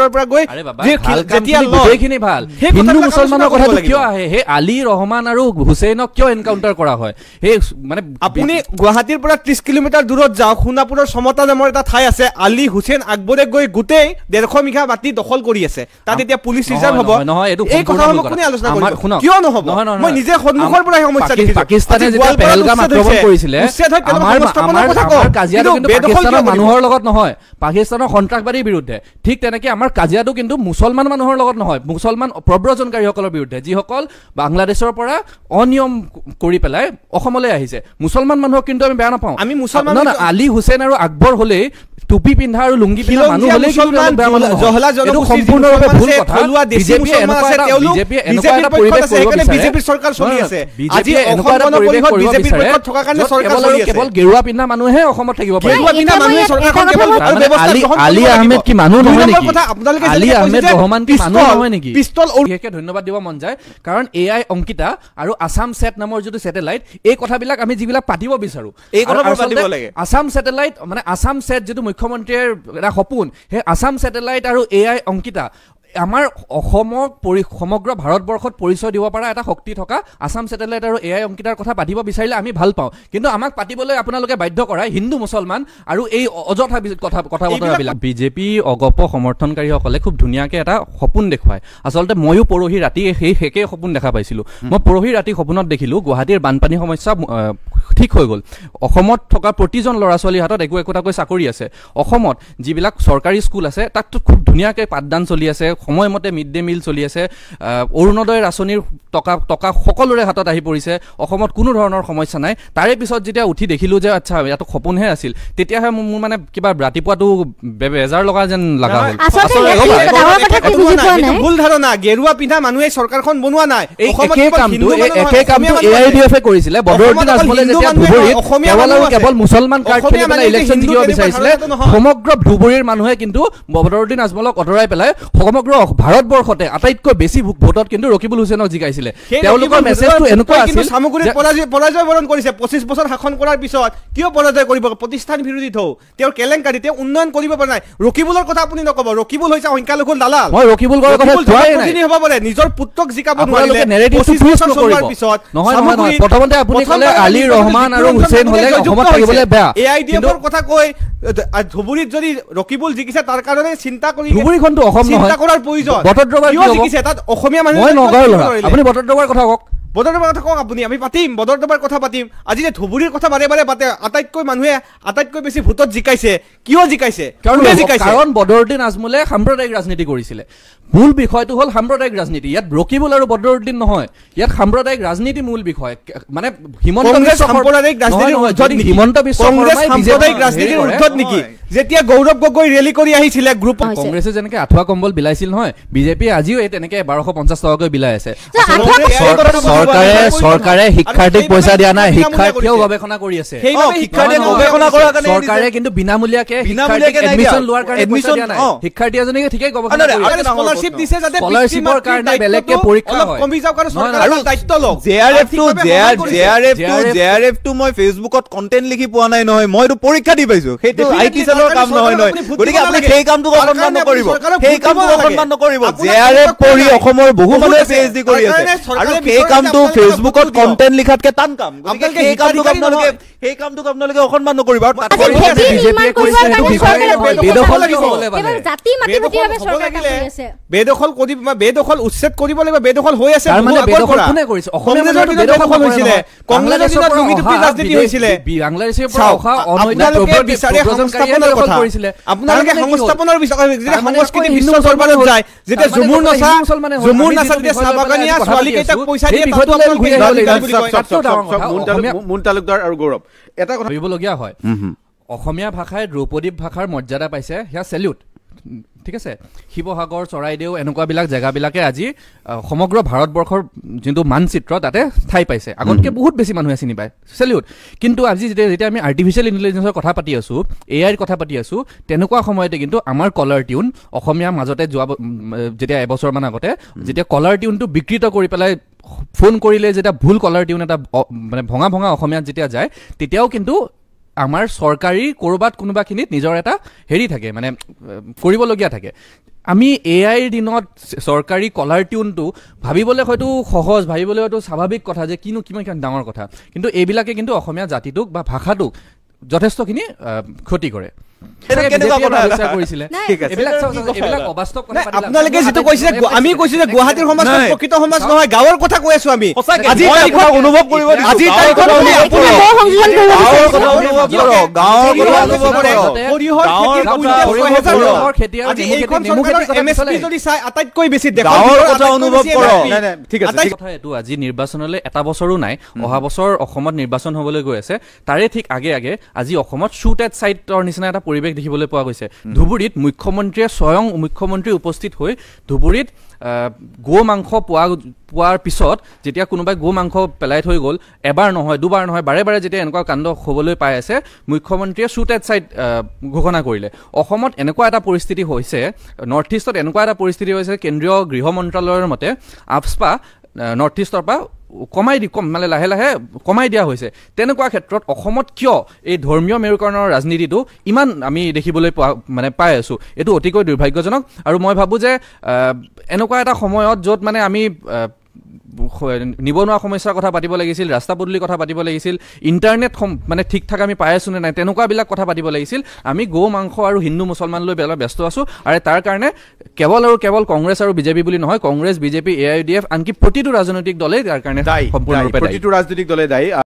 কিলোমিটাৰৰ পৰা গৈ যেতিয়া গোটেইখিনি ভাল হিন্দু মুছলমানৰ কথাটো কিয় আহে হে আলী ৰহমান আৰু হুছেইনক কিয় এনকাউণ্টাৰ কৰা হয় হে মানে আপুনি গুৱাহাটীৰ পৰা 30 কিলোমিটাৰ দূৰত যাওক সোণাপুৰৰ সমতা নামৰ এটা ঠাই আছে আলী হুছেইন আকবৰে গৈ গোটেই 150 বিঘা মাটি দখল কৰি আছে তাত এতিয়া পুলিচ ৰিজাৰ্ভ হ'ব এই কথাসমূহ কোনে আলোচনা কৰিব কিয় নহব মই নিজে সন্মুখৰ পৰা এই সমস্যা দেখিছো পাকিস্তানে যেতিয়া পেহেলগাম আক্ৰমণ কৰিছিলে আমাৰ কাজিয়াটো কিন্তু পাকিস্তানৰ মানুহৰ লগত নহয় পাকিস্তানৰ সন্ত্ৰাসবাদীৰ বিৰুদ্ধে ঠিক তেনেকৈ আমাৰ কাজিয়াটো কিন্তু মুছলমান মানুহৰ লগত নহয় মুছলমান প্ৰব্ৰজনকাৰীসকলৰ বিৰুদ্ধে যিসকল বাংলাদেশৰ পৰা অনিয়ম কৰি পেলাই অসমলৈ আহিছে মুছলমান মানুহক কিন্তু আমি বেয়া নাপাওঁ আমি মুছলমান আলী হুছেইন আৰু আকবৰ হলে টুপি পিন্ধা আৰু লুঙ্গি পিন্ধা মানুহ হলে জহলা সম্পূৰ্ণৰূপে ভুল কথা বিজেপি এনেকুৱা এটা পৰিৱেশ কৰিব বিচাৰে বিজেপিৰ চৰকাৰ চলি আছে আজি এনেকুৱা এটা পৰিৱেশ কৰিব বিচাৰে থকা কাৰণে চৰকাৰ চলি আছে কেৱল গেৰুৱা পিন্ধা মানুহে অসমত থাকিব পাৰে গেৰুৱা পিন্ধা মানুহে চৰকাৰখন কেৱল আলী আহমেদ কি মানুহ নহয় নেকি আলী আহমেদ ৰহমান কি মানুহ নহয় নেকি পিস্তল বিশেষকৈ ধন্যবাদ দিব মন যায় কাৰণ এআই অংকিতা আৰু আসাম সেট নামৰ যিটো স্যাটেলাইট এই কথাবিলাক আমি যিবিলাক পাতিব বিচাৰো এই কথাবোৰ পাতিব লাগে আসাম স্যাটেলাইট মানে আসাম সেট যেটো মুখ্যমন্ত্ৰীৰ এটা সপোন হে আসাম স্যাটেলাইট আৰু এআই অংকিতা আমাৰ অসমক সমগ্ৰ ভাৰতবৰ্ষত পৰিচয় দিব পৰা এটা শক্তি থকা আসাম স্যাটেলাইট আৰু এআই অংকিতাৰ কথা পাতিব বিচাৰিলে আমি ভাল পাওঁ কিন্তু আমাক পাতিবলৈ আপোনালোকে বাধ্য কৰাই হিন্দু মুছলমান আৰু এই অযথা কথা বতৰাবিলাক বিজেপি অগপ সমৰ্থনকাৰীসকলে খুব ধুনীয়াকৈ এটা সপোন দেখুৱায় আচলতে ময়ো পৰহি ৰাতি সেই একেই সপোন দেখা পাইছিলোঁ মই পৰহি ৰাতি সপোনত দেখিলোঁ গুৱাহাটীৰ বানপানী সমস্যা ঠিক হৈ গ'ল অসমত থকা প্ৰতিজন ল'ৰা ছোৱালীৰ হাতত একোটাকৈ চাকৰি আছে অসমত যিবিলাক চৰকাৰী স্কুল আছে তাততো খুব ধুনীয়াকৈ পাঠদান চলি আছে সময়মতে মিড ডে মিল চলি আছে অৰুণোদয় আঁচনিৰ টকা সকলোৰে হাতত আহি পৰিছে অসমত কোনো ধৰণৰ সমস্যা নাই তাৰে পিছত যেতিয়া উঠি দেখিলোঁ যে আচ্ছা ইয়াতো সপোনহে আছিল তেতিয়াহে মোৰ মানে কিবা ৰাতিপুৱাটো বেজাৰ লগা যেন লগা হ'ল ভুল ধাৰণা গেৰুৱা পিন্ধা মানুহে চৰকাৰখন বনোৱা নাই এই একে কামটো এআইডিএফে কৰিছিলে বদৰুদ্দিন আজমলে যেতিয়া ধুবুৰীত কেৱল মুছলমান কাৰ্ড খেলি পেলাই ইলেকশ্যন জিকিব বিচাৰিছিলে সমগ্ৰ ধুবুৰীৰ মানুহে কিন্তু বদৰুদ্দিন আজমলক আঁতৰাই পেলাই সমগ্ৰ ভাৰতবৰ্ষতে আটাইতকৈ বেছি ভোটত কিন্তু ৰকিবুল হুছেইনক জিকাইছিলে তেওঁলোকৰ মেছেজটো এনেকুৱা আছিল সামগ্ৰীত পৰাজয় বৰণ কৰিছে 25 বছৰ শাসন কৰাৰ পিছত কিয় পৰাজয় কৰিব প্ৰতিষ্ঠান বিৰোধী থৌ তেওঁৰ কেলেংকাৰী তেওঁ উন্নয়ন কৰিব পৰা নাই ৰকিবুলৰ কথা আপুনি নকব ৰকিবুল হৈছে সংখ্যালঘুৰ দালাল মই ৰকিবুলৰ কথা কোৱাই নাই হ'ব পাৰে নিজৰ পুত্ৰক জিকাব নোৱাৰিলে নেৰেটিভটো টুইষ্ট নকৰিব পিছত নহয় প্ৰথমতে আপুনি ক'লে আলী ৰহমান আৰু হুছেইন হলে অসমত থাকিবলৈ বেয়া এআইডিএফৰ কথা কৈ ধুবুৰীত যদি ৰকিবুল জিকিছে তাৰ কাৰণে চিন্তা কৰি ধুবুৰীখনটো অসম নহয় চিন্তা কৰাৰ প্ৰয়োজন বটদ্ৰৱাৰ কিয় জিকিছে তাত অসমীয়া মানুহ মই নগাঁৱৰ ল'ৰা আপুনি বটদ্ৰৱাৰ কথা কওক বদৰদবাৰ কথা কওক আপুনি আমি পাতিম বদৰদবাৰ কথা পাতিম আজি যে ধুবুৰীৰ কথা বাৰে বাৰে পাতে আটাইতকৈ মানুহে আটাইতকৈ বেছি ভোটত জিকাইছে কিয় জিকাইছে কাৰণ বদৰুদ্দিন আজমলে সাম্প্ৰদায়িক ৰাজনীতি কৰিছিলে মূল বিষয়টো হ'ল সাম্প্ৰদায়িক ৰাজনীতি ইয়াত ৰকিবুল আৰু বদৰুদ্দিন নহয় ইয়াত সাম্প্ৰদায়িক ৰাজনীতি মূল বিষয় মানে হিমন্ত বিশ্ব সাম্প্ৰদায়িক ৰাজনীতিৰ উৰ্ধত নেকি যেতিয়া গৌৰৱ গগৈ ৰেলী কৰি আহিছিলে গ্ৰুপ কংগ্ৰেছে যেনেকৈ আঠুৱা কম্বল বিলাইছিল নহয় বিজেপিয়ে আজিও এই তেনেকৈ 1250 টকাকৈ বিলাই আছে চৰকাৰে শিক্ষাৰ্থীক পইচা দিয়া নাই শিক্ষাৰ্থীয়েও গৱেষণা কৰি আছে চৰকাৰে কিন্তু বিনামূলীয়াকৈ এডমিশ্যন লোৱাৰ কাৰণে পইচা দিয়া নাই শিক্ষাৰ্থী এজনীকে ঠিকেই গৱেষণা কৰি আছে স্কলাৰশ্বিপ দিছে যাতে স্কলাৰশ্বিপৰ কাৰণে বেলেগকৈ পৰীক্ষা হয় কমি যাওক আৰু চৰকাৰৰ দায়িত্ব লওক জেআৰএফ টো মই ফেচবুকত কন্টেন্ট লিখি পোৱা নাই নহয় মইতো পৰীক্ষা দি পাইছো সেইটো আইটি সেলৰ কাম নহয় গতিকে আপুনি সেই কামটো অসন্মান নকৰিব জেআৰএফ কৰি অসমৰ বহু মানুহে পিএইচডি কৰি আছে আৰু সেই কামটো ফেচবুকত কন্টেন্ট লিখাতকে টান কাম গতিকে সেই কামটোক আপোনালোকে অসন্মান নকৰিব আৰু বিজেপিয়ে কৰিছে বেদখল উচ্ছেদ কৰিব লাগিব বেদখল হৈ আছে মানে বেদখল কোনে কৰিছে অসমীয়া বেদখল হৈছিলে কংগ্ৰেছৰ দিনত লুঙিটুপি ৰাজনীতি হৈছিলে বাংলাদেশৰ পৰা অহা অনৈতিক সংস্থাপনৰ কথা কৰিছিলে আপোনালোকে সংস্থাপনৰ বিষয়ে যেতিয়া সংস্কৃতি বিশ্ব দৰবাৰত যায় যেতিয়া জুমুৰ নাচা যেতিয়া চাহবাগানীয়া ছোৱালীকেইটাক পইচা দিয়ে মুন তালুকদাৰ আৰু গৌৰৱ এটা কথা ভাবিবলগীয়া হয় অসমীয়া ভাষাই দ্ৰৌপদী ভাষাৰ মৰ্যাদা পাইছে সেয়া চেলিউট ঠিক আছে শিৱসাগৰ চৰাইদেউ এনেকুৱাবিলাক জেগাবিলাকে আজি সমগ্ৰ ভাৰতবৰ্ষৰ যোনটো মানচিত্ৰ তাতে ঠাই পাইছে আগতকৈ বহুত বেছি মানুহে চিনি পায় চেলিউট কিন্তু আজি যেতিয়া আমি আৰ্টিফিচিয়েল ইণ্টেলিজেন্সৰ কথা পাতি আছোঁ এআইৰ কথা পাতি আছোঁ তেনেকুৱা সময়তে কিন্তু আমাৰ কলাৰ টিউন অসমীয়া মাজতে যোৱা যেতিয়া এবছৰমান আগতে যেতিয়া কলাৰ টিউনটো বিকৃত কৰি পেলাই ফোন কৰিলে যেতিয়া ভুল কলাৰ টিউন এটা মানে ভঙা অসমীয়াত যেতিয়া যায় তেতিয়াও কিন্তু আমাৰ চৰকাৰী ক'ৰবাত কোনোবাখিনিত নিজৰ এটা হেৰি থাকে মানে কৰিবলগীয়া থাকে আমি এআইৰ দিনত চৰকাৰী কলাৰ টিউনটো ভাবিবলৈ হয়তো সহজ, ভাবিবলৈ হয়তো স্বাভাৱিক কথা যে কিনো কিমান ডাঙৰ কথা, কিন্তু এইবিলাকে কিন্তু অসমীয়া জাতিটোক বা ভাষাটোক যথেষ্টখিনি ক্ষতি কৰে। আপোনালোকে যিটো কৈছে আমি কৈছো যে গুৱাহাটীৰ সমাজ প্ৰকৃত সমাজ নহয়, গাঁৱৰ কথা কৈ আছো আমি। আজিৰ তাৰিখত অনুভৱ কৰিব, আজিৰ তাৰিখত আটাইতকৈ বেছি আজি নিৰ্বাচনলৈ এটা বছৰো নাই, অহা বছৰ অসমত নিৰ্বাচন হবলৈ গৈ আছে। তাৰে ঠিক আগে আগে আজি অসমত শ্বুট এট চাইটৰ নিচিনা এটা পৰিৱেশ দেখিবলৈ পোৱা গৈছে। ধুবুৰীত মুখ্যমন্ত্ৰীয়ে স্বয়ং মুখ্যমন্ত্ৰী উপস্থিত হৈ ধুবুৰীত গো মাংস পোৱাৰ পিছত যেতিয়া কোনোবাই গো মাংস পেলাই থৈ গ'ল, এবাৰ নহয় দুবাৰ নহয় বাৰে বাৰে যেতিয়া এনেকুৱা কাণ্ড হ'বলৈ পাই আছে, মুখ্যমন্ত্ৰীয়ে শ্বুট এট চাইট ঘোষণা কৰিলে। অসমত এনেকুৱা এটা পৰিস্থিতি হৈছে, নৰ্থ ইষ্টত এনেকুৱা এটা পৰিস্থিতি হৈছে, কেন্দ্ৰীয় গৃহ মন্ত্ৰালয়ৰ মতে আফস্পা নৰ্থ ইষ্টৰ পৰা মানে লাহে লাহে কমাই দিয়া হৈছে। তেনেকুৱা ক্ষেত্ৰত অসমত কিয় এই ধৰ্মীয় মেৰুকৰণৰ ৰাজনীতিটো ইমান আমি দেখিবলৈ পাই আছোঁ, এইটো অতিকৈ দুৰ্ভাগ্যজনক। আৰু মই ভাবোঁ যে এনেকুৱা এটা সময়ত য'ত মানে আমি নিবনুৱা সমস্যাৰ কথা পাতিব লাগিছিল, ৰাস্তা পদূলিৰ কথা পাতিব লাগিছিল, ইণ্টাৰনেট মানে ঠিক ঠাক আমি পাই আছোঁ নে নাই তেনেকুৱাবিলাক কথা পাতিব লাগিছিল, আমি গৌ মাংস আৰু হিন্দু মুছলমান লৈ ব্যস্ত আছোঁ। আৰু তাৰ কাৰণে কেৱল কংগ্ৰেছ আৰু বিজেপি বুলি নহয়, কংগ্ৰেছ, বিজেপি, AIUDF আনকি প্ৰতিটো ৰাজনৈতিক দলেই তাৰ কাৰণে সম্পূৰ্ণৰূপে প্ৰতিটো ৰাজনৈতিক দলে দায়ী।